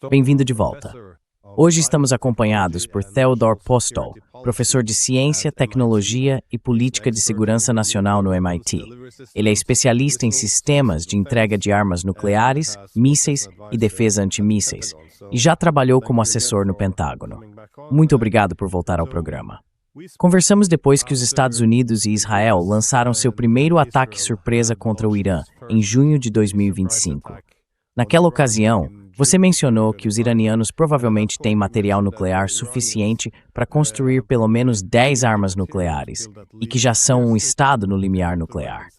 Bem-vindo de volta. Hoje estamos acompanhados por Theodore Postol, professor de Ciência, Tecnologia e Política de Segurança Nacional no MIT. Ele é especialista em sistemas de entrega de armas nucleares, mísseis e defesa antimísseis, e já trabalhou como assessor no Pentágono. Muito obrigado por voltar ao programa. Conversamos depois que os Estados Unidos e Israel lançaram seu primeiro ataque surpresa contra o Irã, em junho de 2025. Naquela ocasião, você mencionou que os iranianos provavelmente têm material nuclear suficiente para construir pelo menos 10 armas nucleares, e que já são um estado no limiar nuclear.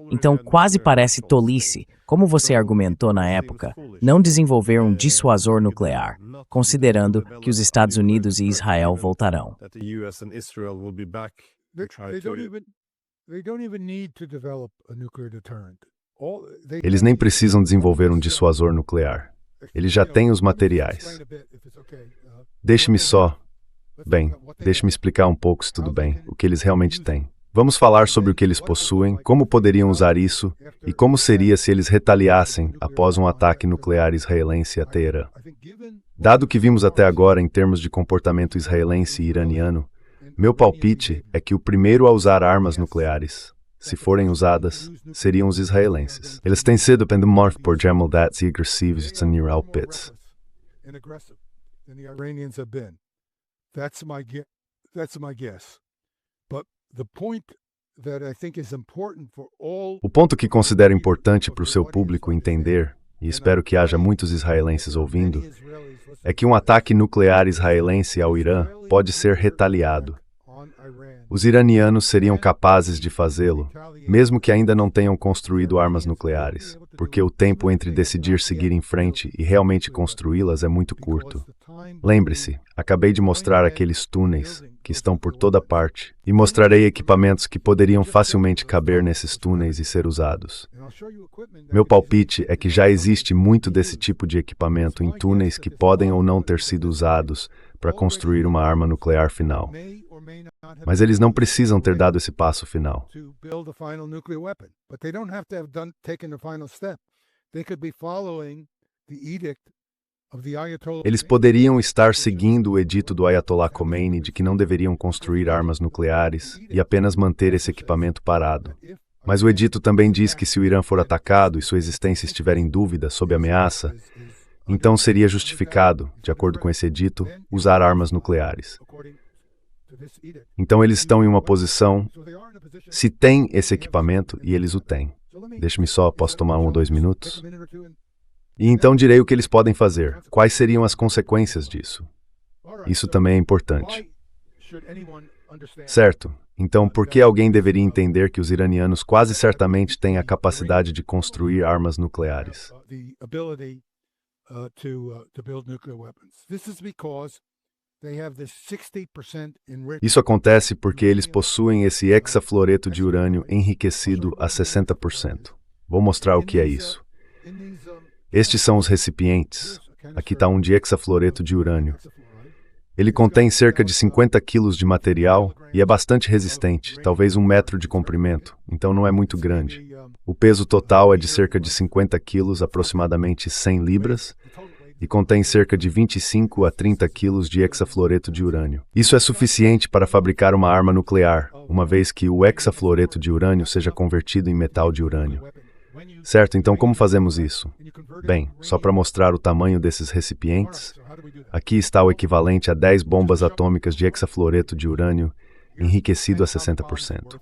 Então, quase parece tolice, como você argumentou na época, não desenvolver um dissuasor nuclear, considerando que os Estados Unidos e Israel voltarão. Eles nem precisam desenvolver um dissuasor nuclear. Eles já têm os materiais. Deixe-me explicar um pouco, se tudo bem, o que eles realmente têm. Vamos falar sobre o que eles possuem, como poderiam usar isso e como seria se eles retaliassem após um ataque nuclear israelense a Teherã. Dado o que vimos até agora em termos de comportamento israelense e iraniano, meu palpite é que o primeiro a usar armas nucleares, se forem usadas, seriam os israelenses. Eles têm sido pendemorf por jamaldat e agressivos em outpits. O ponto que considero importante para o seu público entender, e espero que haja muitos israelenses ouvindo, é que um ataque nuclear israelense ao Irã pode ser retaliado. Os iranianos seriam capazes de fazê-lo, mesmo que ainda não tenham construído armas nucleares, porque o tempo entre decidir seguir em frente e realmente construí-las é muito curto. Lembre-se, acabei de mostrar aqueles túneis que estão por toda parte, e mostrarei equipamentos que poderiam facilmente caber nesses túneis e ser usados. Meu palpite é que já existe muito desse tipo de equipamento em túneis que podem ou não ter sido usados para construir uma arma nuclear final. Mas eles não precisam ter dado esse passo final. Eles poderiam estar seguindo o edito do Ayatollah Khomeini de que não deveriam construir armas nucleares e apenas manter esse equipamento parado. Mas o edito também diz que se o Irã for atacado e sua existência estiver em dúvida, sob ameaça, então seria justificado, de acordo com esse edito, usar armas nucleares. Então eles estão em uma posição, se tem esse equipamento, e eles o têm. Posso tomar 1 ou 2 minutos? E então direi o que eles podem fazer. Quais seriam as consequências disso? Isso também é importante. Certo. Então, por que alguém deveria entender que os iranianos quase certamente têm a capacidade de construir armas nucleares? Isso acontece porque eles possuem esse hexafluoreto de urânio enriquecido a 60%. Vou mostrar o que é isso. Estes são os recipientes. Aqui está um de hexafluoreto de urânio. Ele contém cerca de 50 quilos de material e é bastante resistente, talvez 1 metro de comprimento, então não é muito grande. O peso total é de cerca de 50 quilos, aproximadamente 100 libras, e contém cerca de 25 a 30 quilos de hexafluoreto de urânio. Isso é suficiente para fabricar uma arma nuclear, uma vez que o hexafluoreto de urânio seja convertido em metal de urânio. Certo, então como fazemos isso? Bem, só para mostrar o tamanho desses recipientes, aqui está o equivalente a 10 bombas atômicas de hexafluoreto de urânio enriquecido a 60%.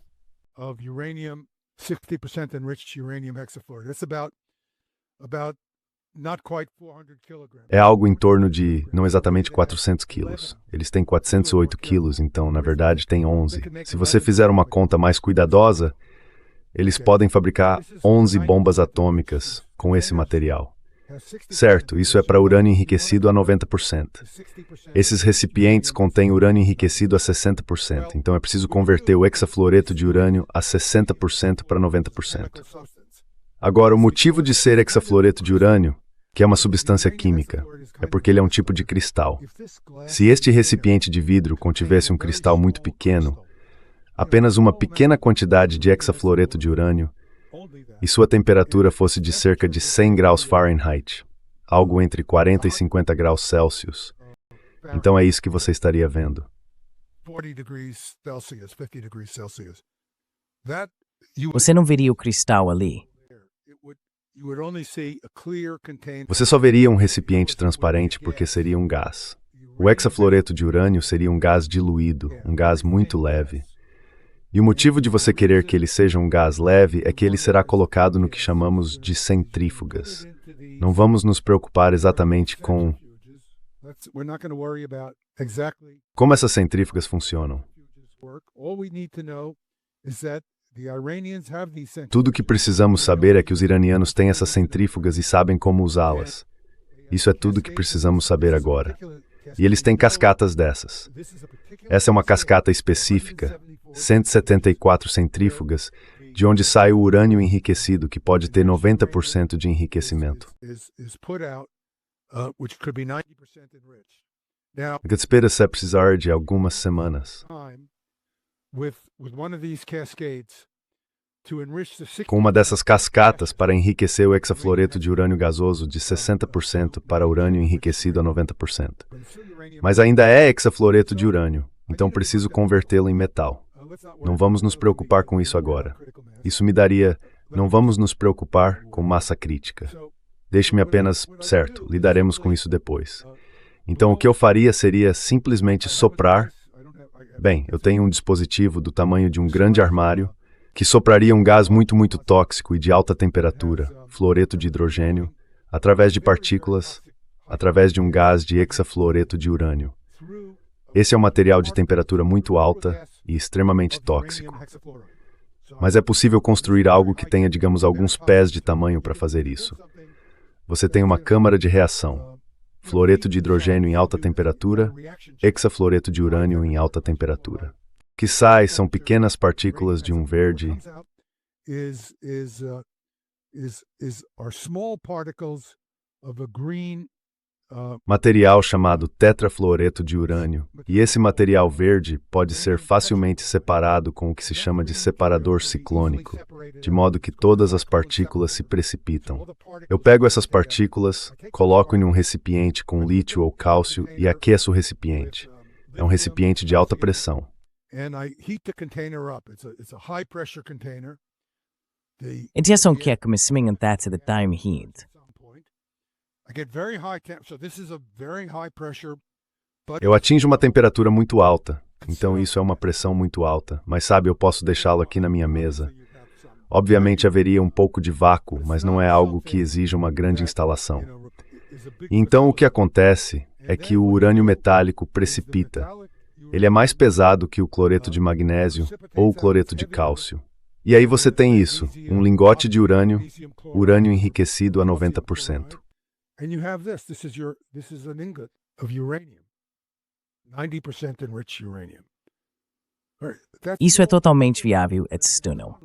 É algo em torno de, não exatamente 400 quilos. Eles têm 408 quilos, então, na verdade, tem 11. Se você fizer uma conta mais cuidadosa, eles podem fabricar 11 bombas atômicas com esse material. Certo, isso é para urânio enriquecido a 90%. Esses recipientes contêm urânio enriquecido a 60%, então é preciso converter o hexafluoreto de urânio a 60% para 90%. Agora, o motivo de ser hexafluoreto de urânio, que é uma substância química, é porque ele é um tipo de cristal. Se este recipiente de vidro contivesse um cristal muito pequeno, apenas uma pequena quantidade de hexafluoreto de urânio e sua temperatura fosse de cerca de 100 graus Fahrenheit, algo entre 40 e 50 graus Celsius, então é isso que você estaria vendo. 40 degrees Celsius, 50 degrees Celsius. Você não veria o cristal ali. Você só veria um recipiente transparente porque seria um gás. O hexafluoreto de urânio seria um gás diluído, um gás muito leve. E o motivo de você querer que ele seja um gás leve é que ele será colocado no que chamamos de centrífugas. Não vamos nos preocupar exatamente com como essas centrífugas funcionam. Tudo o que precisamos saber é que os iranianos têm essas centrífugas e sabem como usá-las. Isso é tudo o que precisamos saber agora. E eles têm cascatas dessas. Essa é uma cascata específica, 174 centrífugas, de onde sai o urânio enriquecido, que pode ter 90% de enriquecimento. Que espera se precisar de algumas semanas. Com uma dessas cascatas para enriquecer o hexafluoreto de urânio gasoso de 60% para urânio enriquecido a 90%. Mas ainda é hexafluoreto de urânio, então preciso convertê-lo em metal. Não vamos nos preocupar com isso agora. Isso me daria... Não vamos nos preocupar com massa crítica. Deixe-me apenas... Certo, lidaremos com isso depois. Então o que eu faria seria simplesmente soprar... Bem, eu tenho um dispositivo do tamanho de um grande armário que sopraria um gás muito tóxico e de alta temperatura, fluoreto de hidrogênio, através de partículas, através de um gás de hexafluoreto de urânio. Esse é um material de temperatura muito alta e extremamente tóxico. Mas é possível construir algo que tenha, digamos, alguns pés de tamanho para fazer isso. Você tem uma câmara de reação, fluoreto de hidrogênio em alta temperatura, hexafluoreto de urânio em alta temperatura. O que sai são pequenas partículas de um verde material chamado tetrafluoreto de urânio, e esse material verde pode ser facilmente separado com o que se chama de separador ciclônico, de modo que todas as partículas se precipitam. Eu pego essas partículas, coloco em um recipiente com lítio ou cálcio e aqueço o recipiente. É um recipiente de alta pressão. Det som que commissionen that's the time heat. Eu atinjo uma temperatura muito alta, então isso é uma pressão muito alta, mas sabe, eu posso deixá-lo aqui na minha mesa. Obviamente haveria um pouco de vácuo, mas não é algo que exija uma grande instalação. E então o que acontece é que o urânio metálico precipita. Ele é mais pesado que o cloreto de magnésio ou o cloreto de cálcio. E aí você tem isso, um lingote de urânio enriquecido a 90%. And you have this is an ingot of uranium, 90% enriched uranium. Isso é totalmente viável e túnel.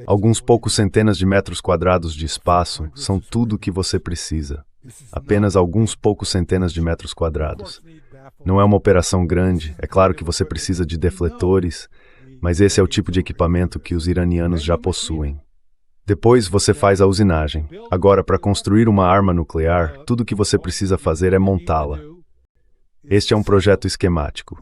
Alguns poucos centenas de metros quadrados de espaço são tudo o que você precisa. Apenas alguns poucos centenas de metros quadrados. Não é uma operação grande, é claro que você precisa de defletores, mas esse é o tipo de equipamento que os iranianos já possuem. Depois você faz a usinagem. Agora, para construir uma arma nuclear, tudo o que você precisa fazer é montá-la. Este é um projeto esquemático.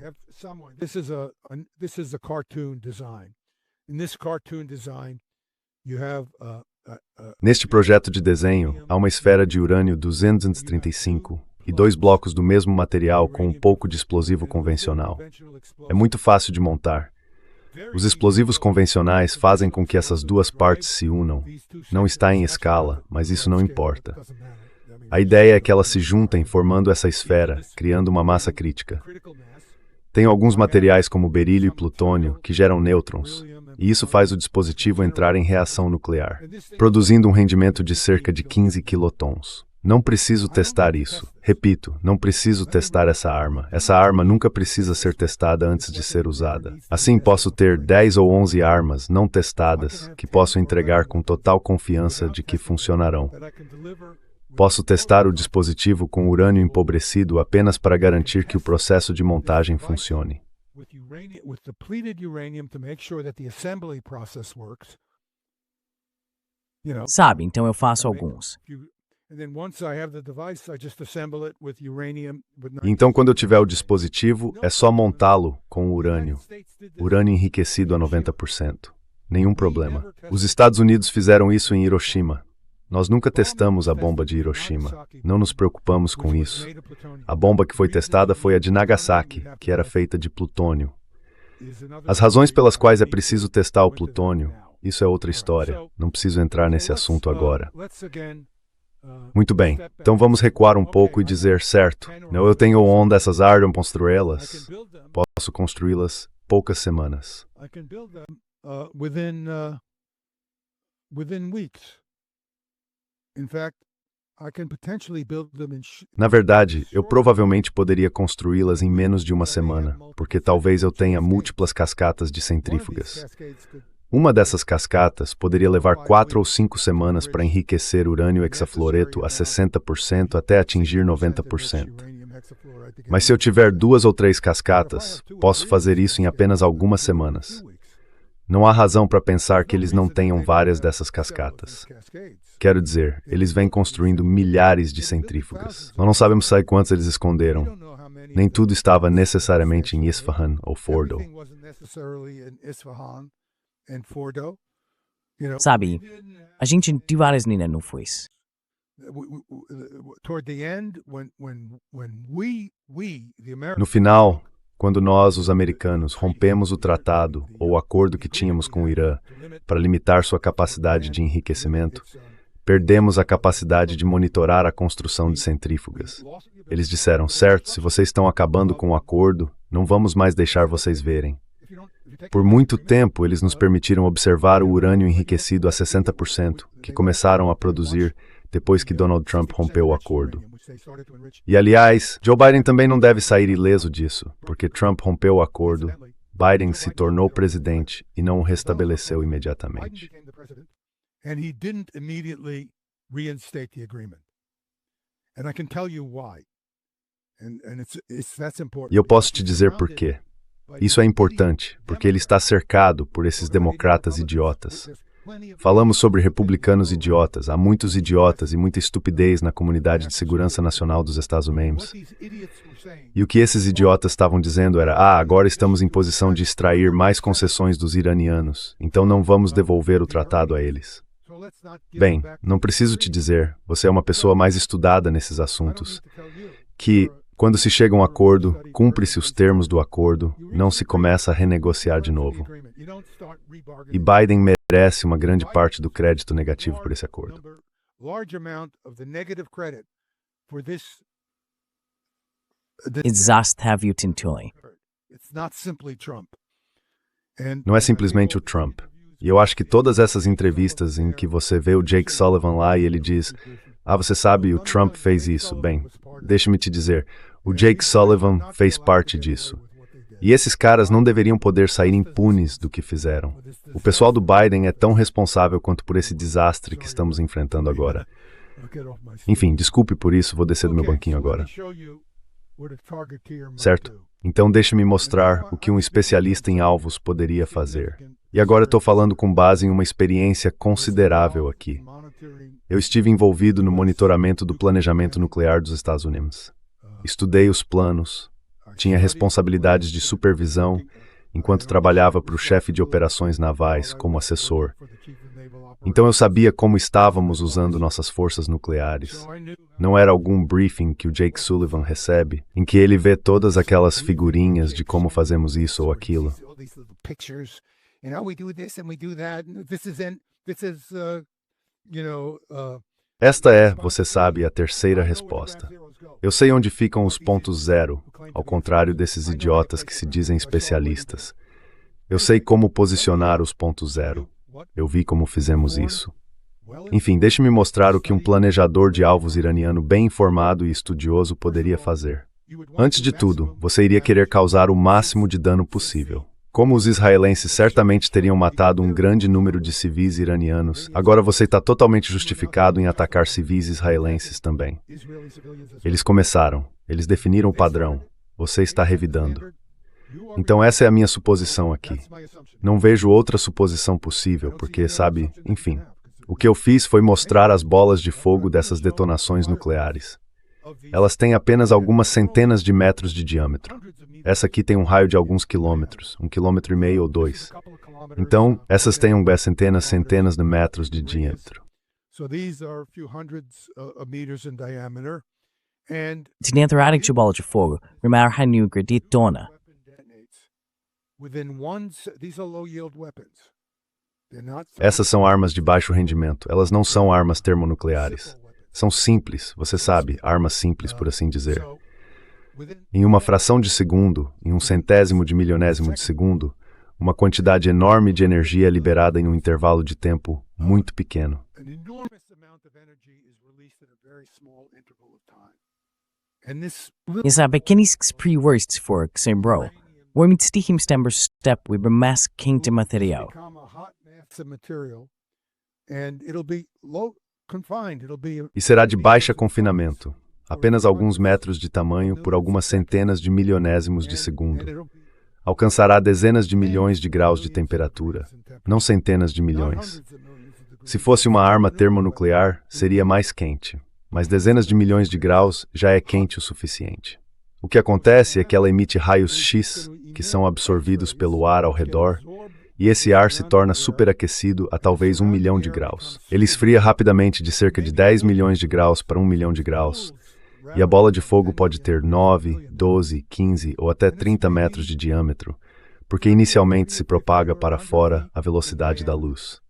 Neste projeto de desenho, há uma esfera de urânio 235 e 2 blocos do mesmo material com um pouco de explosivo convencional. É muito fácil de montar. Os explosivos convencionais fazem com que essas duas partes se unam. Não está em escala, mas isso não importa. A ideia é que elas se juntem formando essa esfera, criando uma massa crítica. Tem alguns materiais como berílio e plutônio que geram nêutrons, e isso faz o dispositivo entrar em reação nuclear, produzindo um rendimento de cerca de 15 quilotons. Não preciso testar isso. Repito, não preciso testar essa arma. Essa arma nunca precisa ser testada antes de ser usada. Assim, posso ter 10 ou 11 armas não testadas que posso entregar com total confiança de que funcionarão. Posso testar o dispositivo com urânio empobrecido apenas para garantir que o processo de montagem funcione. with depleted uranium to make sure that the assembly process works. Sabe, então eu faço alguns. And then once I have the device, I just assemble it with uranium. Então, quando eu tiver o dispositivo, é só montá-lo com urânio enriquecido a 90%. Nenhum problema. Os Estados Unidos fizeram isso em Hiroshima. Nós nunca testamos a bomba de Hiroshima. Não nos preocupamos com isso. A bomba que foi testada foi a de Nagasaki, que era feita de plutônio. As razões pelas quais é preciso testar o plutônio, isso é outra história. Não preciso entrar nesse assunto agora. Muito bem, então vamos recuar um pouco e dizer, certo, eu tenho onde essas armas construí-las. Posso construí-las poucas semanas. Within weeks. In fact, I can potentially build them Na verdade, eu provavelmente poderia construí-las em menos de uma semana, porque talvez eu tenha múltiplas cascatas de centrífugas. Uma dessas cascatas poderia levar 4 ou 5 semanas para enriquecer urânio hexafluoreto a 60% até atingir 90%. Mas se eu tiver 2 ou 3 cascatas, posso fazer isso em apenas algumas semanas. Não há razão para pensar que eles não tenham várias dessas cascatas. Quero dizer, eles vêm construindo milhares de centrífugas. Nós não sabemos quantas eles esconderam. Nem tudo estava necessariamente em Isfahan ou Fordo. Sabe, a gente de várias meninas não fez. No final, quando nós, os americanos, rompemos o tratado ou o acordo que tínhamos com o Irã para limitar sua capacidade de enriquecimento, perdemos a capacidade de monitorar a construção de centrífugas. Eles disseram, certo, se vocês estão acabando com o acordo, não vamos mais deixar vocês verem. Por muito tempo, eles nos permitiram observar o urânio enriquecido a 60%, que começaram a produzir depois que Donald Trump rompeu o acordo. E, aliás, Joe Biden também não deve sair ileso disso, porque Trump rompeu o acordo, Biden se tornou presidente e não o restabeleceu imediatamente. E eu posso te dizer por quê. Isso é importante, porque ele está cercado por esses democratas idiotas. Falamos sobre republicanos idiotas. Há muitos idiotas e muita estupidez na comunidade de segurança nacional dos Estados Unidos. E o que esses idiotas estavam dizendo era, agora estamos em posição de extrair mais concessões dos iranianos, então não vamos devolver o tratado a eles. Bem, não preciso te dizer, você é uma pessoa mais estudada nesses assuntos, que quando se chega a um acordo, cumpre-se os termos do acordo, não se começa a renegociar de novo. E Biden merece uma grande parte do crédito negativo por esse acordo. Não é simplesmente o Trump. E eu acho que todas essas entrevistas em que você vê o Jake Sullivan lá e ele diz, você sabe, o Trump fez isso. Bem, deixa-me te dizer, o Jake Sullivan fez parte disso. E esses caras não deveriam poder sair impunes do que fizeram. O pessoal do Biden é tão responsável quanto por esse desastre que estamos enfrentando agora. Enfim, desculpe por isso, vou descer do meu banquinho agora. Certo? Então deixe-me mostrar o que um especialista em alvos poderia fazer. E agora estou falando com base em uma experiência considerável aqui. Eu estive envolvido no monitoramento do planejamento nuclear dos Estados Unidos. Estudei os planos, tinha responsabilidades de supervisão, enquanto trabalhava para o chefe de operações navais como assessor. Então eu sabia como estávamos usando nossas forças nucleares. Não era algum briefing que o Jake Sullivan recebe, em que ele vê todas aquelas figurinhas de como fazemos isso ou aquilo. Esta é, você sabe, a terceira resposta. Eu sei onde ficam os pontos zero, ao contrário desses idiotas que se dizem especialistas. Eu sei como posicionar os pontos zero. Eu vi como fizemos isso. Enfim, deixe-me mostrar o que um planejador de alvos iraniano bem informado e estudioso poderia fazer. Antes de tudo, você iria querer causar o máximo de dano possível. Como os israelenses certamente teriam matado um grande número de civis iranianos, agora você está totalmente justificado em atacar civis israelenses também. Eles começaram, eles definiram o padrão, você está revidando. Então essa é a minha suposição aqui. Não vejo outra suposição possível, porque, sabe, enfim. O que eu fiz foi mostrar as bolas de fogo dessas detonações nucleares. Elas têm apenas algumas centenas de metros de diâmetro. Essa aqui tem um raio de alguns quilômetros, 1,5 quilômetro ou 2. Então, essas têm centenas de metros de diâmetro. Dentro de bola de fogo, Rimar Hanugra detona. Essas são armas de baixo rendimento. Elas não são armas termonucleares. São simples, você sabe, armas simples, por assim dizer. Em uma fração de segundo, em um centésimo de milionésimo de segundo, uma quantidade enorme de energia é liberada em um intervalo de tempo muito pequeno. Essa pequenis pre-worst for bro. Wormit stihim stember step with mass quente material. E será de baixa confinamento, apenas alguns metros de tamanho por algumas centenas de milionésimos de segundo. Alcançará dezenas de milhões de graus de temperatura, não centenas de milhões. Se fosse uma arma termonuclear, seria mais quente, mas dezenas de milhões de graus já é quente o suficiente. O que acontece é que ela emite raios X, que são absorvidos pelo ar ao redor, e esse ar se torna superaquecido a talvez 1 milhão de graus. Ele esfria rapidamente de cerca de 10 milhões de graus para 1 milhão de graus, e a bola de fogo pode ter 9, 12, 15 ou até 30 metros de diâmetro, porque inicialmente se propaga para fora à velocidade da luz.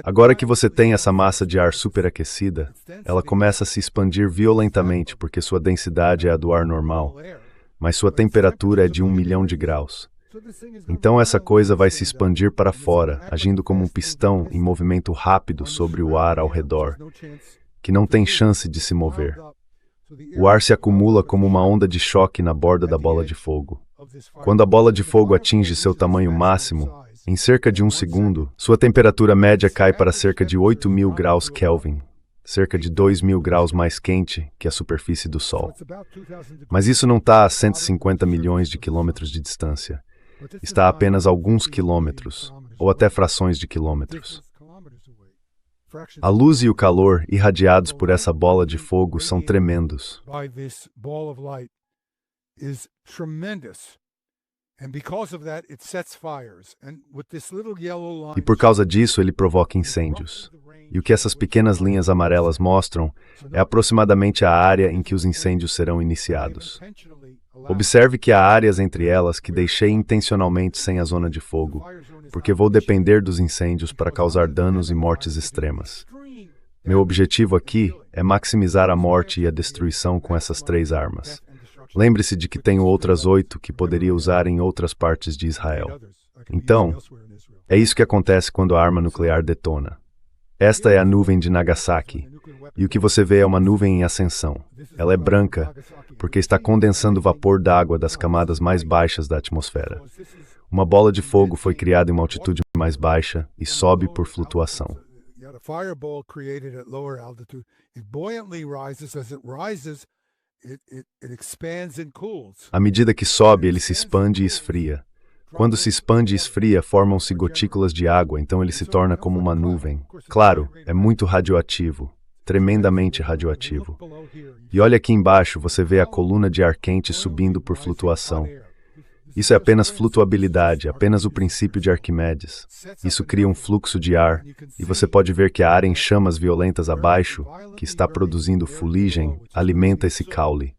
Agora que você tem essa massa de ar superaquecida, ela começa a se expandir violentamente porque sua densidade é a do ar normal, mas sua temperatura é de 1 milhão de graus. Então essa coisa vai se expandir para fora, agindo como um pistão em movimento rápido sobre o ar ao redor, que não tem chance de se mover. O ar se acumula como uma onda de choque na borda da bola de fogo. Quando a bola de fogo atinge seu tamanho máximo, em cerca de 1 segundo, sua temperatura média cai para cerca de 8.000 graus Kelvin, cerca de 2.000 graus mais quente que a superfície do Sol. Mas isso não está a 150 milhões de quilômetros de distância. Está a apenas alguns quilômetros, ou até frações de quilômetros. A luz e o calor irradiados por essa bola de fogo são tremendos. E por causa disso ele provoca incêndios. E o que essas pequenas linhas amarelas mostram é aproximadamente a área em que os incêndios serão iniciados. Observe que há áreas entre elas que deixei intencionalmente sem a zona de fogo, porque vou depender dos incêndios para causar danos e mortes extremas. Meu objetivo aqui é maximizar a morte e a destruição com essas 3 armas. Lembre-se de que tenho outras 8 que poderia usar em outras partes de Israel. Então, é isso que acontece quando a arma nuclear detona. Esta é a nuvem de Nagasaki, e o que você vê é uma nuvem em ascensão. Ela é branca, porque está condensando vapor d'água das camadas mais baixas da atmosfera. Uma bola de fogo foi criada em uma altitude mais baixa e sobe por flutuação. À medida que sobe, ele se expande e esfria. Quando se expande e esfria, formam-se gotículas de água, então ele se torna como uma nuvem. Claro, é muito radioativo, tremendamente radioativo. E olha aqui embaixo, você vê a coluna de ar quente subindo por flutuação. Isso é apenas flutuabilidade, apenas o princípio de Arquimedes. Isso cria um fluxo de ar, e você pode ver que a área em chamas violentas abaixo, que está produzindo fuligem, alimenta esse caule.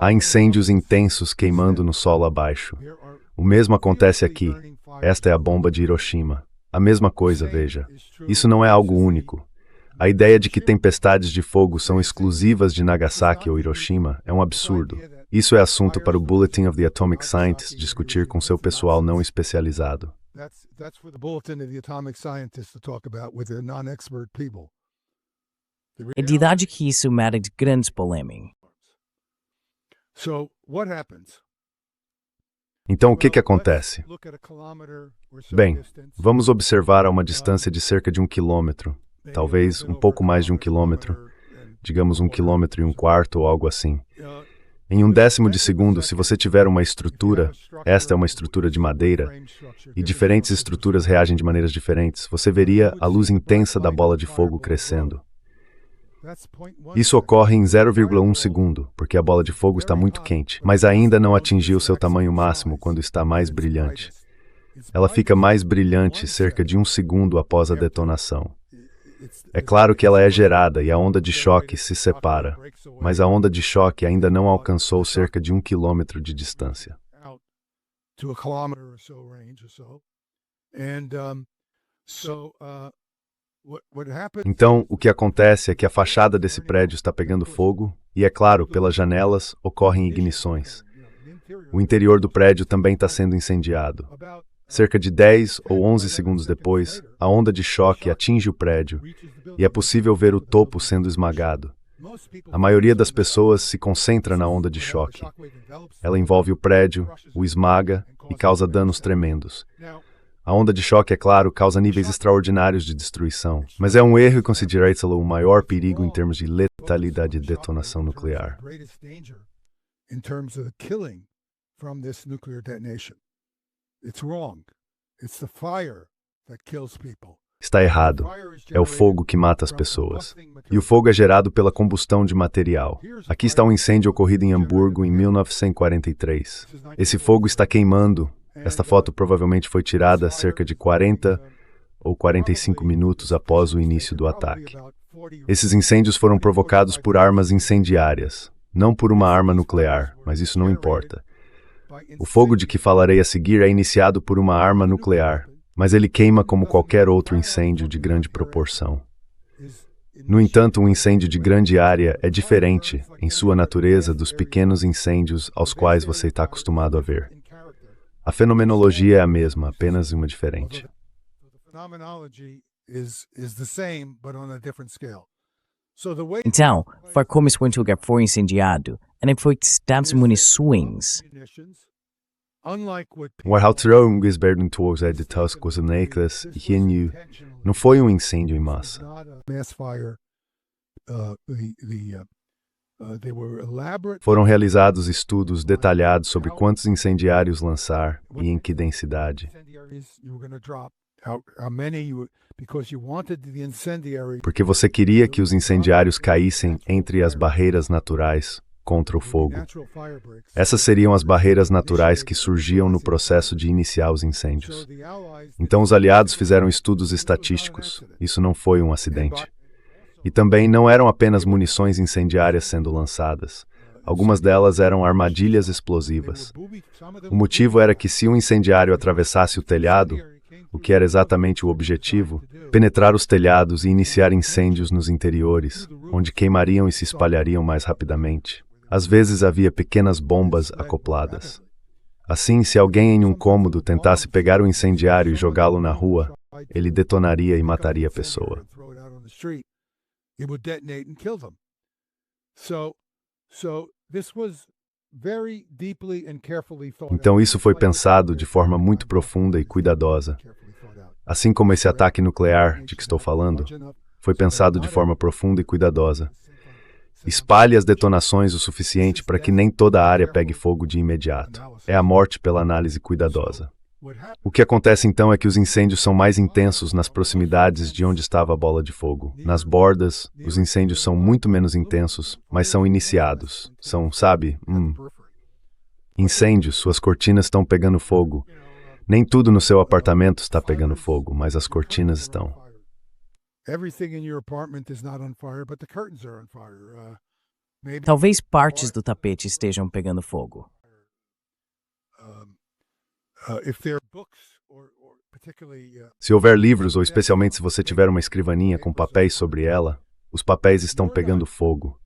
Há incêndios intensos queimando no solo abaixo. O mesmo acontece aqui. Esta é a bomba de Hiroshima. A mesma coisa, veja. Isso não é algo único. A ideia de que tempestades de fogo são exclusivas de Nagasaki ou Hiroshima é um absurdo. Isso é assunto para o Bulletin of the Atomic Scientists discutir com seu pessoal não especializado. É de idade que isso mera de grandes polêmicas. Então, o que acontece? Bem, vamos observar a uma distância de cerca de 1 quilômetro, talvez um pouco mais de 1 quilômetro, digamos 1,25 km ou algo assim. Em 1/10 de segundo, se você tiver uma estrutura, esta é uma estrutura de madeira, e diferentes estruturas reagem de maneiras diferentes, você veria a luz intensa da bola de fogo crescendo. Isso ocorre em 0,1 segundo, porque a bola de fogo está muito quente, mas ainda não atingiu seu tamanho máximo quando está mais brilhante. Ela fica mais brilhante cerca de 1 segundo após a detonação. É claro que ela é gerada e a onda de choque se separa, mas a onda de choque ainda não alcançou cerca de 1 quilômetro de distância. Então, o que acontece é que a fachada desse prédio está pegando fogo e, é claro, pelas janelas ocorrem ignições. O interior do prédio também está sendo incendiado. Cerca de 10 ou 11 segundos depois, a onda de choque atinge o prédio e é possível ver o topo sendo esmagado. A maioria das pessoas se concentra na onda de choque. Ela envolve o prédio, o esmaga e causa danos tremendos. A onda de choque, é claro, causa níveis extraordinários de destruição, mas é um erro e considera-lo o maior perigo em termos de letalidade de detonação nuclear. Está errado. É o fogo que mata as pessoas. E o fogo é gerado pela combustão de material. Aqui está um incêndio ocorrido em Hamburgo em 1943. Esse fogo está queimando. Esta foto provavelmente foi tirada cerca de 40 ou 45 minutos após o início do ataque. Esses incêndios foram provocados por armas incendiárias, não por uma arma nuclear, mas isso não importa. O fogo de que falarei a seguir é iniciado por uma arma nuclear, mas ele queima como qualquer outro incêndio de grande proporção. No entanto, um incêndio de grande área é diferente, em sua natureza, dos pequenos incêndios aos quais você está acostumado a ver. A fenomenologia é a mesma, apenas uma diferente. Então, foi como esse lugar foi incendiado, e foi tantas munições. Não foi um incêndio em massa. Foram realizados estudos detalhados sobre quantos incendiários lançar e em que densidade. Porque você queria que os incendiários caíssem entre as barreiras naturais contra o fogo. Essas seriam as barreiras naturais que surgiam no processo de iniciar os incêndios. Então os aliados fizeram estudos estatísticos. Isso não foi um acidente. E também não eram apenas munições incendiárias sendo lançadas. Algumas delas eram armadilhas explosivas. O motivo era que se um incendiário atravessasse o telhado, o que era exatamente o objetivo, penetrar os telhados e iniciar incêndios nos interiores, onde queimariam e se espalhariam mais rapidamente. Às vezes havia pequenas bombas acopladas. Assim, se alguém em um cômodo tentasse pegar o incendiário e jogá-lo na rua, ele detonaria e mataria a pessoa. It would detonate and kill them. So this was very deeply and carefully thought out. Então isso foi pensado de forma muito profunda e cuidadosa. Assim como esse ataque nuclear de que estou falando, foi pensado de forma profunda e cuidadosa. Espalhe as detonações o suficiente para que nem toda a área pegue fogo de imediato. É a morte pela análise cuidadosa. O que acontece então é que os incêndios são mais intensos nas proximidades de onde estava a bola de fogo. Nas bordas, os incêndios são muito menos intensos, mas são iniciados. São, sabe, incêndios, suas cortinas estão pegando fogo. Nem tudo no seu apartamento está pegando fogo, mas as cortinas estão. Talvez partes do tapete estejam pegando fogo. Se houver livros, ou especialmente se você tiver uma escrivaninha com papéis sobre ela, os papéis estão pegando fogo.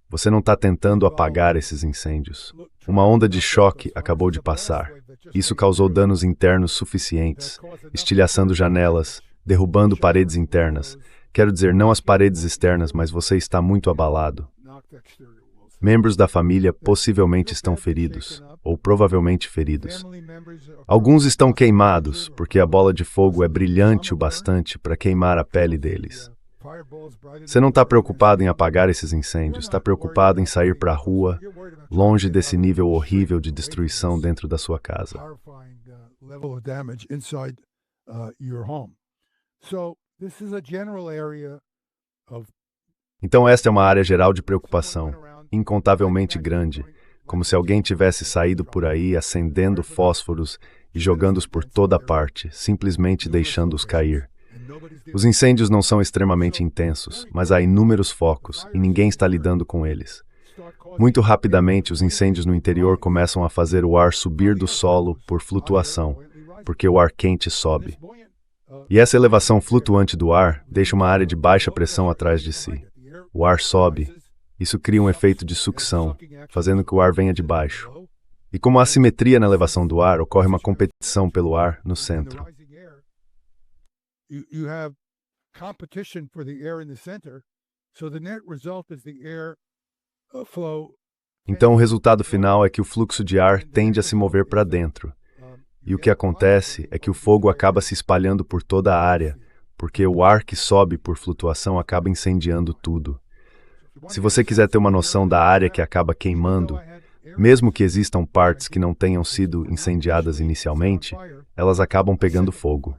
Você não está tentando apagar esses incêndios. Uma onda de choque acabou de passar. Isso causou danos internos suficientes, estilhaçando janelas, derrubando paredes internas. Quero dizer, não as paredes externas, mas você está muito abalado. Membros da família possivelmente estão feridos, ou provavelmente feridos. Alguns estão queimados, porque a bola de fogo é brilhante o bastante para queimar a pele deles. Você não está preocupado em apagar esses incêndios, está preocupado em sair para a rua, longe desse nível horrível de destruição dentro da sua casa. Então esta é uma área geral de preocupação, incontavelmente grande, como se alguém tivesse saído por aí acendendo fósforos e jogando-os por toda parte, simplesmente deixando-os cair. Os incêndios não são extremamente intensos, mas há inúmeros focos e ninguém está lidando com eles. Muito rapidamente, os incêndios no interior começam a fazer o ar subir do solo por flutuação, porque o ar quente sobe. E essa elevação flutuante do ar deixa uma área de baixa pressão atrás de si. O ar sobe. Isso cria um efeito de sucção, fazendo que o ar venha de baixo. E como há assimetria na elevação do ar, ocorre uma competição pelo ar no centro. Então o resultado final é que o fluxo de ar tende a se mover para dentro. E o que acontece é que o fogo acaba se espalhando por toda a área, porque o ar que sobe por flutuação acaba incendiando tudo. Se você quiser ter uma noção da área que acaba queimando, mesmo que existam partes que não tenham sido incendiadas inicialmente, elas acabam pegando fogo.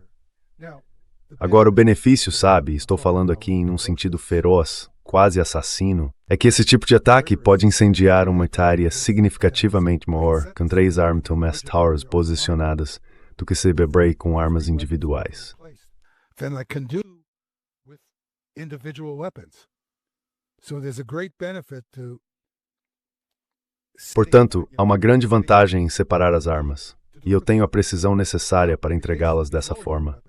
Agora, o benefício, sabe, estou falando aqui em um sentido feroz, quase assassino, é que esse tipo de ataque pode incendiar uma área significativamente maior com 3 Armature Towers posicionadas do que se beber com armas individuais. Portanto, há uma grande vantagem em separar as armas, e eu tenho a precisão necessária para entregá-las dessa forma.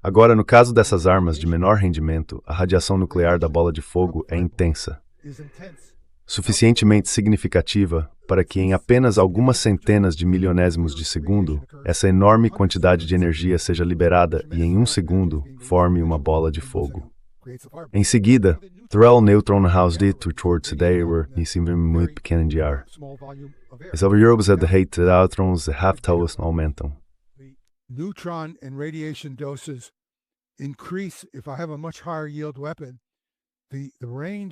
Agora, no caso dessas armas de menor rendimento, a radiação nuclear da bola de fogo é intensa, suficientemente significativa para que em apenas algumas centenas de milionésimos de segundo, essa enorme quantidade de energia seja liberada e em 1 segundo forme uma bola de fogo. Em seguida, Threll Neutron Housed towards today were muito pequeno de ar. As overherbs at the height of neutrons, the half-towers aumentam. Neutron and radiation doses increase if I have a much higher yield weapon.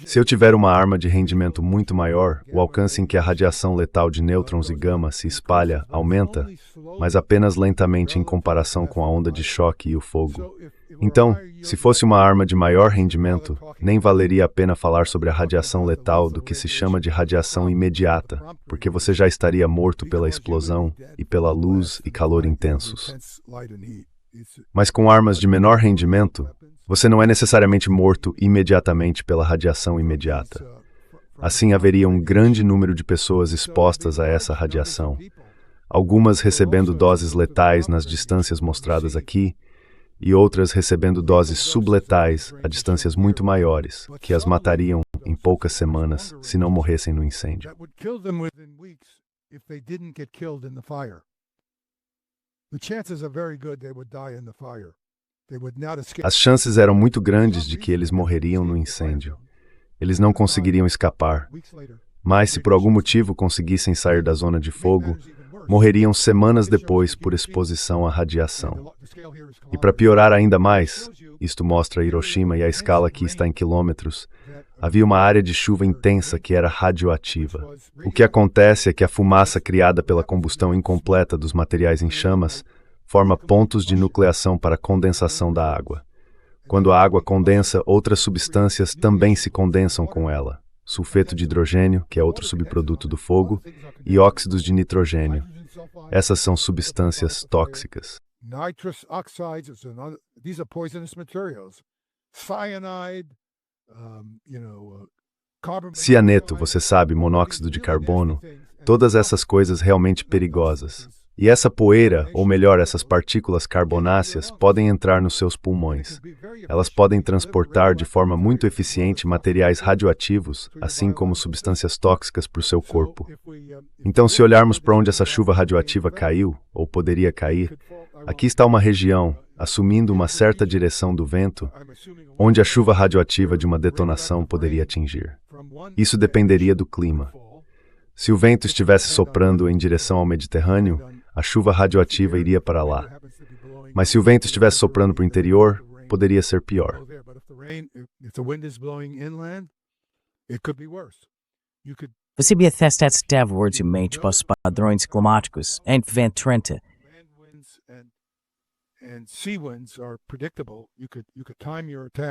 Se eu tiver uma arma de rendimento muito maior, o alcance em que a radiação letal de nêutrons e gama se espalha aumenta, mas apenas lentamente em comparação com a onda de choque e o fogo. Então, se fosse uma arma de maior rendimento, nem valeria a pena falar sobre a radiação letal do que se chama de radiação imediata, porque você já estaria morto pela explosão e pela luz e calor intensos. Mas com armas de menor rendimento, você não é necessariamente morto imediatamente pela radiação imediata. Assim, haveria um grande número de pessoas expostas a essa radiação, algumas recebendo doses letais nas distâncias mostradas aqui, e outras recebendo doses subletais a distâncias muito maiores, que as matariam em poucas semanas se não morressem no incêndio. As chances eram muito grandes de que eles morreriam no incêndio. Eles não conseguiriam escapar. Mas, se por algum motivo conseguissem sair da zona de fogo, morreriam semanas depois por exposição à radiação. E para piorar ainda mais, isto mostra Hiroshima e a escala aqui está em quilômetros, havia uma área de chuva intensa que era radioativa. O que acontece é que a fumaça criada pela combustão incompleta dos materiais em chamas forma pontos de nucleação para a condensação da água. Quando a água condensa, outras substâncias também se condensam com ela. Sulfeto de hidrogênio, que é outro subproduto do fogo, e óxidos de nitrogênio. Essas são substâncias tóxicas. Nitrous oxides, these are poisonous materials. Cyanide, carbon... Cianeto, você sabe, monóxido de carbono, todas essas coisas realmente perigosas. E essa poeira, ou melhor, essas partículas carbonáceas, podem entrar nos seus pulmões. Elas podem transportar de forma muito eficiente materiais radioativos, assim como substâncias tóxicas para o seu corpo. Então, se olharmos para onde essa chuva radioativa caiu, ou poderia cair, aqui está uma região, assumindo uma certa direção do vento, onde a chuva radioativa de uma detonação poderia atingir. Isso dependeria do clima. Se o vento estivesse soprando em direção ao Mediterrâneo, a chuva radioativa iria para lá. Mas se o vento estivesse soprando para o interior, poderia ser pior. Você testes devidamente para os padrões climáticos em 2030.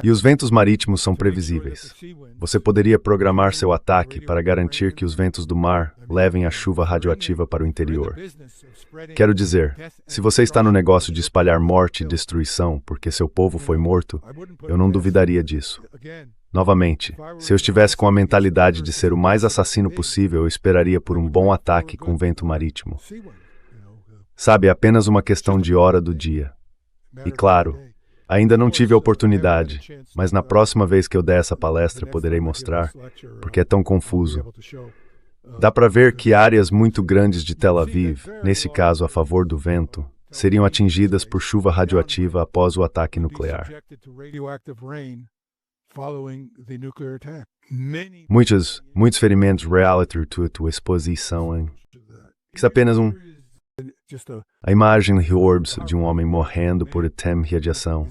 E os ventos marítimos são previsíveis. Você poderia programar seu ataque para garantir que os ventos do mar levem a chuva radioativa para o interior. Quero dizer, se você está no negócio de espalhar morte e destruição porque seu povo foi morto, eu não duvidaria disso. Novamente, se eu estivesse com a mentalidade de ser o mais assassino possível, eu esperaria por um bom ataque com vento marítimo. Sabe, é apenas uma questão de hora do dia. E claro, ainda não tive a oportunidade, mas na próxima vez que eu der essa palestra poderei mostrar, porque é tão confuso. Dá para ver que áreas muito grandes de Tel Aviv, nesse caso a favor do vento, seriam atingidas por chuva radioativa após o ataque nuclear. Muitos ferimentos relative à tua exposição. Isso é apenas a imagem de orbs de um homem morrendo por item radiação.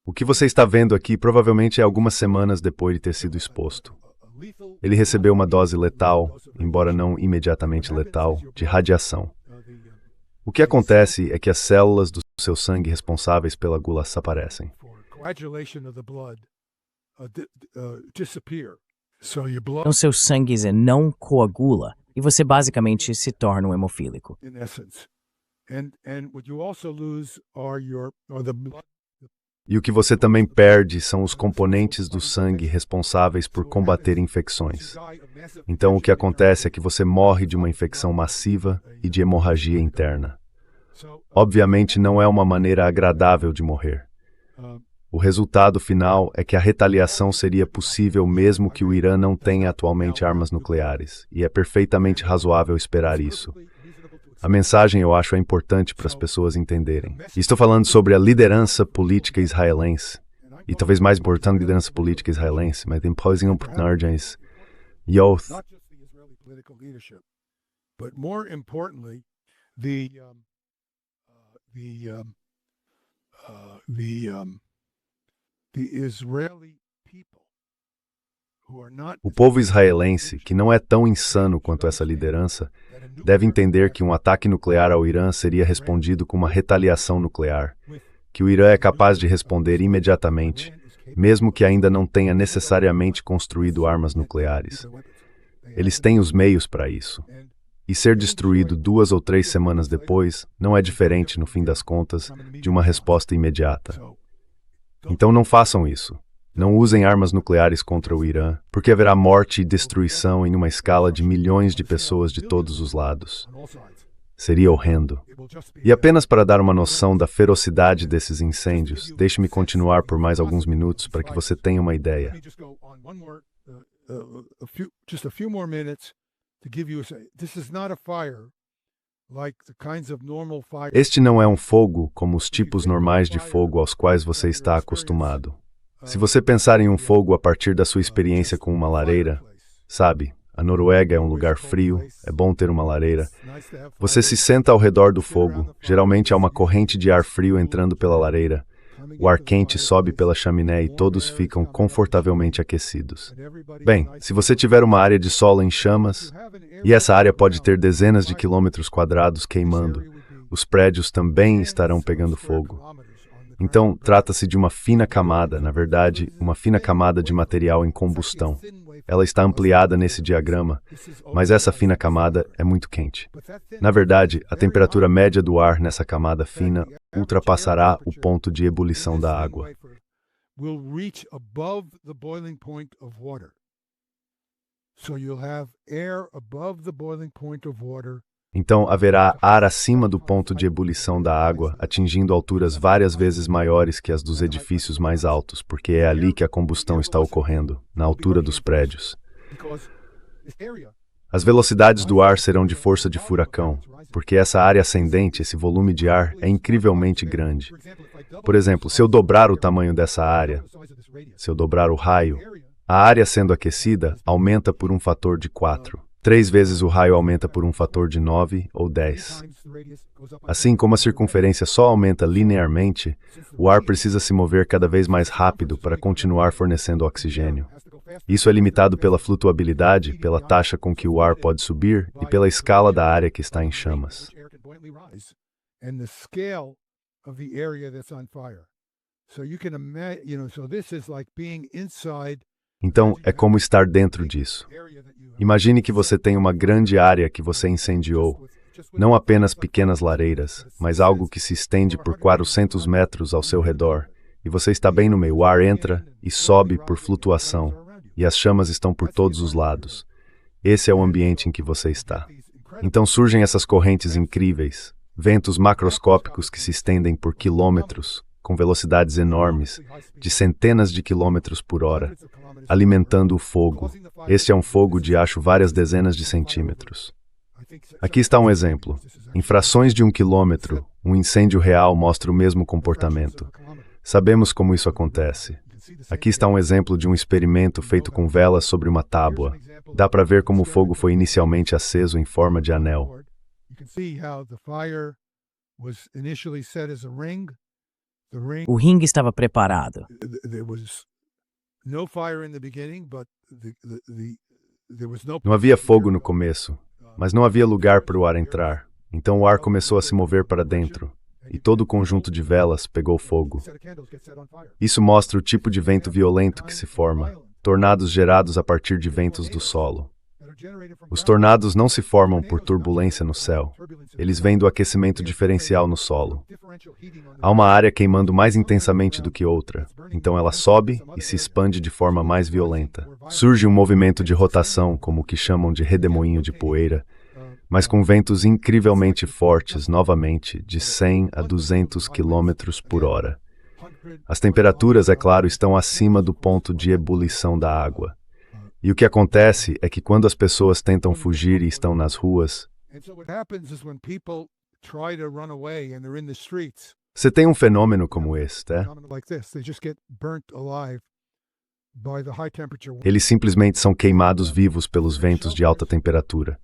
O que você está vendo aqui provavelmente é algumas semanas depois de ter sido exposto. Ele recebeu uma dose letal, embora não imediatamente letal, de radiação. O que acontece é que as células do seu sangue responsáveis pela gula desaparecem. Então seu sangue não coagula e você basicamente se torna um hemofílico. E o que você também perde são os componentes do sangue responsáveis por combater infecções. Então o que acontece é que você morre de uma infecção massiva e de hemorragia interna. Obviamente não é uma maneira agradável de morrer. O resultado final é que a retaliação seria possível mesmo que o Irã não tenha atualmente armas nucleares, e é perfeitamente razoável esperar isso. A mensagem, eu acho, é importante para as pessoas entenderem. E estou falando sobre a liderança política israelense, e talvez mais importante, a liderança política israelense, mas depois em oportunidades, youth. O povo israelense, que não é tão insano quanto essa liderança, deve entender que um ataque nuclear ao Irã seria respondido com uma retaliação nuclear, que o Irã é capaz de responder imediatamente, mesmo que ainda não tenha necessariamente construído armas nucleares. Eles têm os meios para isso. E ser destruído 2 ou 3 semanas depois não é diferente, no fim das contas, de uma resposta imediata. Então não façam isso. Não usem armas nucleares contra o Irã, porque haverá morte e destruição em uma escala de milhões de pessoas de todos os lados. Seria horrendo. E apenas para dar uma noção da ferocidade desses incêndios, deixe-me continuar por mais alguns minutos para que você tenha uma ideia. Este não é um fogo como os tipos normais de fogo aos quais você está acostumado. Se você pensar em um fogo a partir da sua experiência com uma lareira, sabe, a Noruega é um lugar frio, é bom ter uma lareira. Você se senta ao redor do fogo, geralmente há uma corrente de ar frio entrando pela lareira. O ar quente sobe pela chaminé e todos ficam confortavelmente aquecidos. Bem, se você tiver uma área de solo em chamas, e essa área pode ter dezenas de quilômetros quadrados queimando, os prédios também estarão pegando fogo. Então, trata-se de uma fina camada, na verdade, uma fina camada de material em combustão. Ela está ampliada nesse diagrama, mas essa fina camada é muito quente. Na verdade, a temperatura média do ar nessa camada fina ultrapassará o ponto de ebulição da água. Então haverá ar acima do ponto de ebulição da água, atingindo alturas várias vezes maiores que as dos edifícios mais altos, porque é ali que a combustão está ocorrendo, na altura dos prédios. As velocidades do ar serão de força de furacão, porque essa área ascendente, esse volume de ar, é incrivelmente grande. Por exemplo, se eu dobrar o tamanho dessa área, se eu dobrar o raio, a área sendo aquecida aumenta por um fator de 4. 3 vezes o raio aumenta por um fator de 9 ou 10. Assim como a circunferência só aumenta linearmente, o ar precisa se mover cada vez mais rápido para continuar fornecendo oxigênio. Isso é limitado pela flutuabilidade, pela taxa com que o ar pode subir e pela escala da área que está em chamas. Então, é como estar dentro disso. Imagine que você tem uma grande área que você incendiou, não apenas pequenas lareiras, mas algo que se estende por 400 metros ao seu redor, e você está bem no meio. O ar entra e sobe por flutuação, e as chamas estão por todos os lados. Esse é o ambiente em que você está. Então surgem essas correntes incríveis, ventos macroscópicos que se estendem por quilômetros, com velocidades enormes, de centenas de quilômetros por hora, alimentando o fogo. Este é um fogo de acho várias dezenas de centímetros. Aqui está um exemplo. Em frações de 1 quilômetro, um incêndio real mostra o mesmo comportamento. Sabemos como isso acontece. Aqui está um exemplo de um experimento feito com velas sobre uma tábua. Dá para ver como o fogo foi inicialmente aceso em forma de anel. O ringue estava preparado. Não havia fogo no começo, mas não havia lugar para o ar entrar. Então o ar começou a se mover para dentro, e todo o conjunto de velas pegou fogo. Isso mostra o tipo de vento violento que se forma, tornados gerados a partir de ventos do solo. Os tornados não se formam por turbulência no céu. Eles vêm do aquecimento diferencial no solo. Há uma área queimando mais intensamente do que outra, então ela sobe e se expande de forma mais violenta. Surge um movimento de rotação, como o que chamam de redemoinho de poeira, mas com ventos incrivelmente fortes, novamente, de 100 a 200 km por hora. As temperaturas, é claro, estão acima do ponto de ebulição da água. E o que acontece é que quando as pessoas tentam fugir e estão nas ruas, você tem um fenômeno como este, é? Eles simplesmente são queimados vivos pelos ventos de alta temperatura.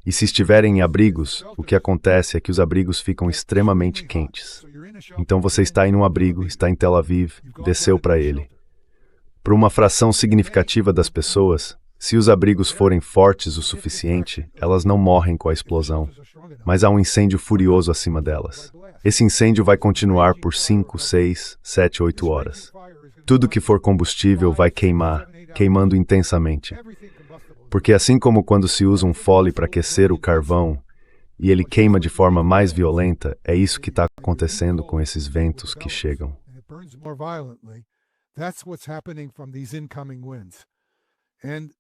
E se estiverem em abrigos, o que acontece é que os abrigos ficam extremamente quentes. Então você está em um abrigo, está em Tel Aviv, desceu para ele. Para uma fração significativa das pessoas, se os abrigos forem fortes o suficiente, elas não morrem com a explosão, mas há um incêndio furioso acima delas. Esse incêndio vai continuar por 5, 6, 7, 8 horas. Tudo que for combustível vai queimar, queimando intensamente. Porque assim como quando se usa um fole para aquecer o carvão, e ele queima de forma mais violenta, é isso que está acontecendo com esses ventos que chegam.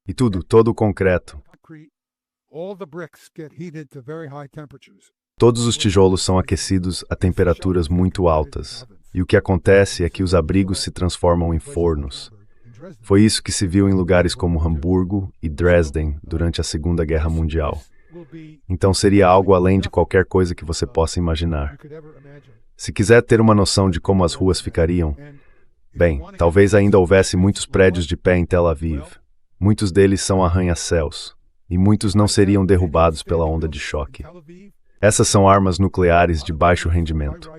E todo o concreto, todos os tijolos são aquecidos a temperaturas muito altas. E o que acontece é que os abrigos se transformam em fornos. Foi isso que se viu em lugares como Hamburgo e Dresden durante a Segunda Guerra Mundial. Então seria algo além de qualquer coisa que você possa imaginar. Se quiser ter uma noção de como as ruas ficariam, bem, talvez ainda houvesse muitos prédios de pé em Tel Aviv. Muitos deles são arranha-céus, e muitos não seriam derrubados pela onda de choque. Essas são armas nucleares de baixo rendimento.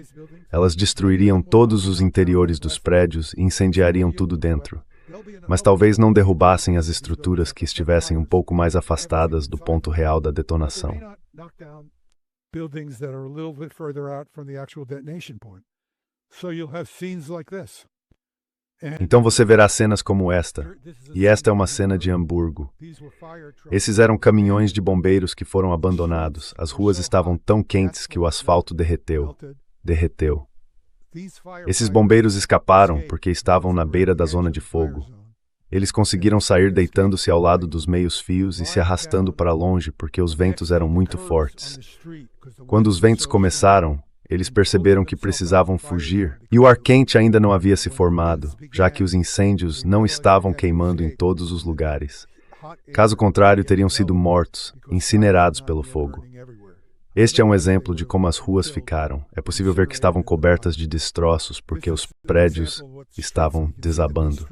Elas destruiriam todos os interiores dos prédios e incendiariam tudo dentro. Mas talvez não derrubassem as estruturas que estivessem um pouco mais afastadas do ponto real da detonação. Então você verá cenas como esta, e esta é uma cena de Hamburgo. Esses eram caminhões de bombeiros que foram abandonados. As ruas estavam tão quentes que o asfalto derreteu. Esses bombeiros escaparam porque estavam na beira da zona de fogo. Eles conseguiram sair deitando-se ao lado dos meios-fios e se arrastando para longe porque os ventos eram muito fortes. Quando os ventos começaram, eles perceberam que precisavam fugir, e o ar quente ainda não havia se formado, já que os incêndios não estavam queimando em todos os lugares. Caso contrário, teriam sido mortos, incinerados pelo fogo. Este é um exemplo de como as ruas ficaram. É possível ver que estavam cobertas de destroços porque os prédios estavam desabando.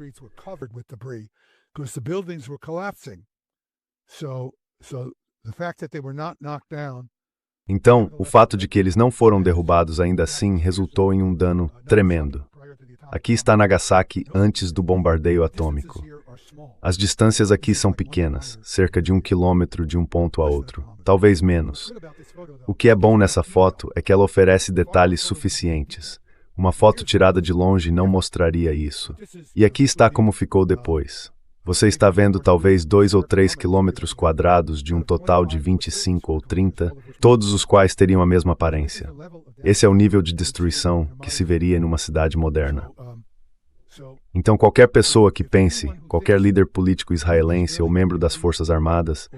So the fact that they were not knocked down. Então, o fato de que eles não foram derrubados ainda assim resultou em um dano tremendo. Aqui está Nagasaki antes do bombardeio atômico. As distâncias aqui são pequenas, cerca de 1 quilômetro de um ponto a outro, talvez menos. O que é bom nessa foto é que ela oferece detalhes suficientes. Uma foto tirada de longe não mostraria isso. E aqui está como ficou depois. Você está vendo talvez 2 ou 3 quilômetros quadrados de um total de 25 ou 30, todos os quais teriam a mesma aparência. Esse é o nível de destruição que se veria numa cidade moderna. Então qualquer pessoa que pense, qualquer líder político israelense ou membro das Forças Armadas,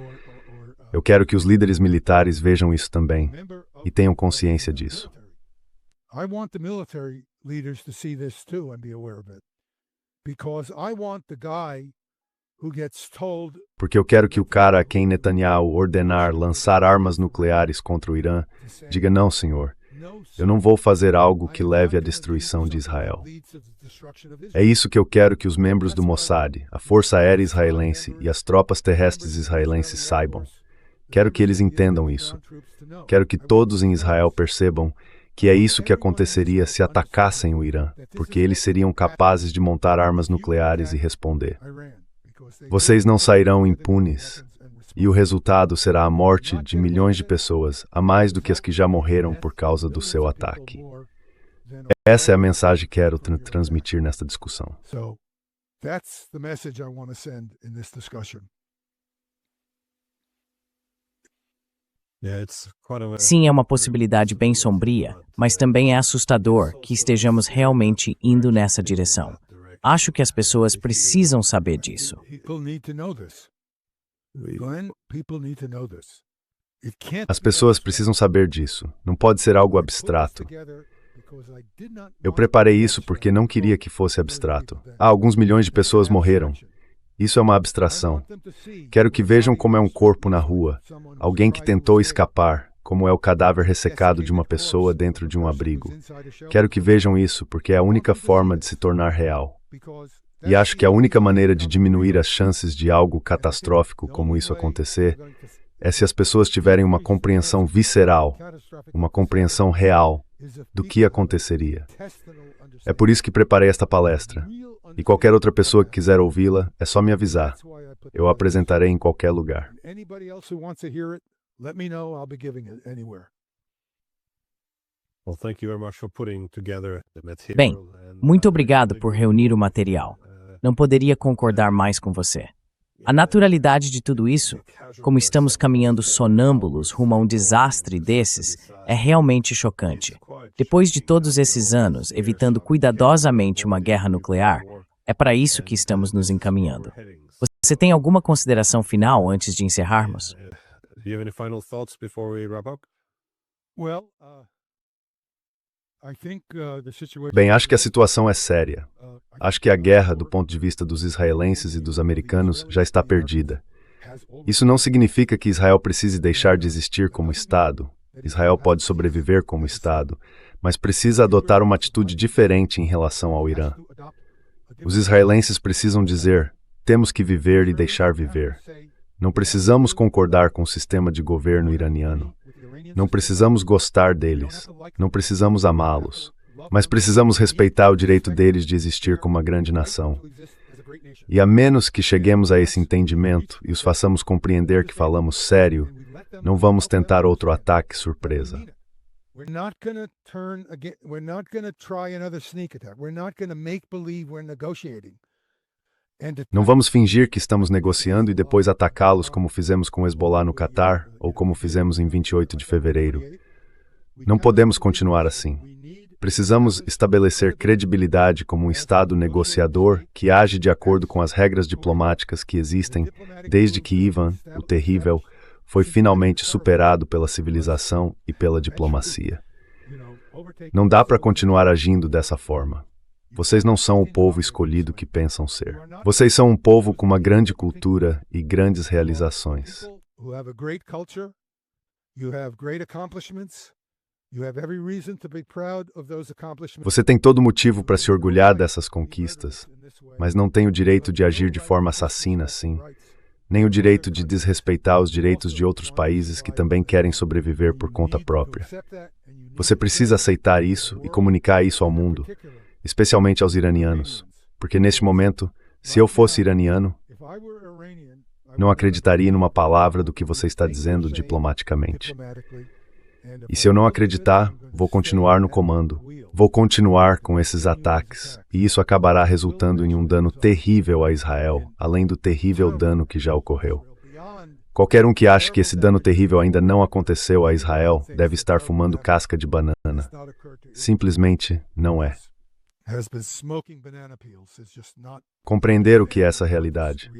eu quero que os líderes militares vejam isso também e tenham consciência disso. I want the military leaders to see this too and be aware of it. Because I want the guy who gets told. Porque eu quero que o cara a quem Netanyahu ordenar lançar armas nucleares contra o Irã diga: não, senhor, eu não vou fazer algo que leve à destruição de Israel. É isso que eu quero que os membros do Mossad, a Força Aérea Israelense e as tropas terrestres israelenses saibam. Quero que eles entendam isso. Quero que todos em Israel percebam que é isso que aconteceria se atacassem o Irã, porque eles seriam capazes de montar armas nucleares e responder. Vocês não sairão impunes, e o resultado será a morte de milhões de pessoas, a mais do que as que já morreram por causa do seu ataque. Essa é a mensagem que quero transmitir nesta discussão. That's the message I want to send in this discussion. Sim, é uma possibilidade bem sombria, mas também é assustador que estejamos realmente indo nessa direção. Acho que as pessoas precisam saber disso. As pessoas precisam saber disso. Não pode ser algo abstrato. Eu preparei isso porque não queria que fosse abstrato. Alguns milhões de pessoas morreram. Isso é uma abstração. Quero que vejam como é um corpo na rua, alguém que tentou escapar, como é o cadáver ressecado de uma pessoa dentro de um abrigo. Quero que vejam isso porque é a única forma de se tornar real. E acho que a única maneira de diminuir as chances de algo catastrófico como isso acontecer é se as pessoas tiverem uma compreensão visceral, uma compreensão real do que aconteceria. É por isso que preparei esta palestra. E qualquer outra pessoa que quiser ouvi-la, é só me avisar. Eu a apresentarei em qualquer lugar. Bem, muito obrigado por reunir o material. Não poderia concordar mais com você. A naturalidade de tudo isso, como estamos caminhando sonâmbulos rumo a um desastre desses, é realmente chocante. Depois de todos esses anos, evitando cuidadosamente uma guerra nuclear, é para isso que estamos nos encaminhando. Você tem alguma consideração final antes de encerrarmos? Bem, acho que a situação é séria. Acho que a guerra, do ponto de vista dos israelenses e dos americanos, já está perdida. Isso não significa que Israel precise deixar de existir como Estado. Israel pode sobreviver como Estado, mas precisa adotar uma atitude diferente em relação ao Irã. Os israelenses precisam dizer: temos que viver e deixar viver. Não precisamos concordar com o sistema de governo iraniano. Não precisamos gostar deles. Não precisamos amá-los. Mas precisamos respeitar o direito deles de existir como uma grande nação. E a menos que cheguemos a esse entendimento e os façamos compreender que falamos sério, não vamos tentar outro ataque surpresa. We're not going to turn again. We're not going to try another sneak attack. We're not going to make believe we're negotiating. Não vamos fingir que estamos negociando e depois atacá-los como fizemos com o Hezbollah no Catar ou como fizemos em 28 de fevereiro. Não podemos continuar assim. Precisamos estabelecer credibilidade como um Estado negociador que age de acordo com as regras diplomáticas que existem desde que Ivan, o Terrível, foi finalmente superado pela civilização e pela diplomacia. Não dá para continuar agindo dessa forma. Vocês não são o povo escolhido que pensam ser. Vocês são um povo com uma grande cultura e grandes realizações. Você tem todo motivo para se orgulhar dessas conquistas, mas não tem o direito de agir de forma assassina assim. nem o direito de desrespeitar os direitos de outros países que também querem sobreviver por conta própria. Você precisa aceitar isso e comunicar isso ao mundo, especialmente aos iranianos, porque neste momento, se eu fosse iraniano, não acreditaria numa palavra do que você está dizendo diplomaticamente. E se eu não acreditar, vou continuar no comando. Vou continuar com esses ataques, e isso acabará resultando em um dano terrível a Israel, além do terrível dano que já ocorreu. Qualquer um que ache que esse dano terrível ainda não aconteceu a Israel deve estar fumando casca de banana. Simplesmente não é. Compreender o que é essa realidade.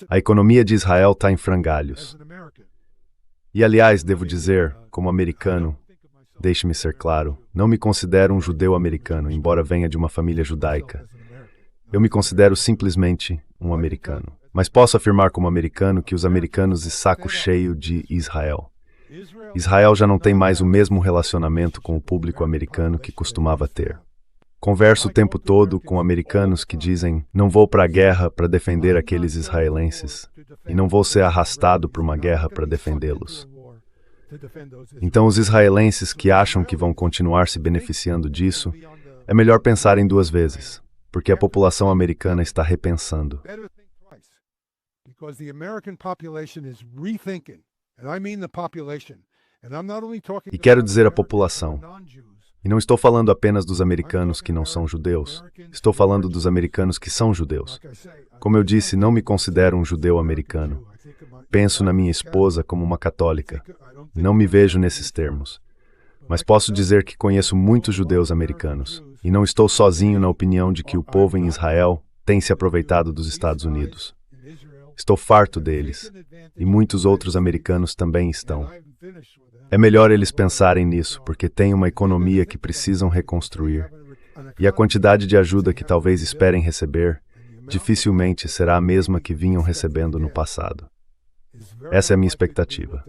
A economia de Israel está em frangalhos. E, aliás, devo dizer, como americano, deixe-me ser claro, não me considero um judeu americano, embora venha de uma família judaica. Eu me considero simplesmente um americano. Mas posso afirmar como americano que os americanos de saco cheio de Israel. Israel já não tem mais o mesmo relacionamento com o público americano que costumava ter. Converso o tempo todo com americanos que dizem: não vou para a guerra para defender aqueles israelenses, e não vou ser arrastado por uma guerra para defendê-los. Então, os israelenses que acham que vão continuar se beneficiando disso, é melhor pensarem duas vezes, porque a população americana está repensando. E quero dizer a população. E não estou falando apenas dos americanos que não são judeus. Estou falando dos americanos que são judeus. Como eu disse, não me considero um judeu americano. Penso na minha esposa como uma católica. Não me vejo nesses termos. Mas posso dizer que conheço muitos judeus americanos. E não estou sozinho na opinião de que o povo em Israel tem se aproveitado dos Estados Unidos. Estou farto deles. E muitos outros americanos também estão. É melhor eles pensarem nisso, porque tem uma economia que precisam reconstruir. E a quantidade de ajuda que talvez esperem receber, dificilmente será a mesma que vinham recebendo no passado. Essa é a minha expectativa.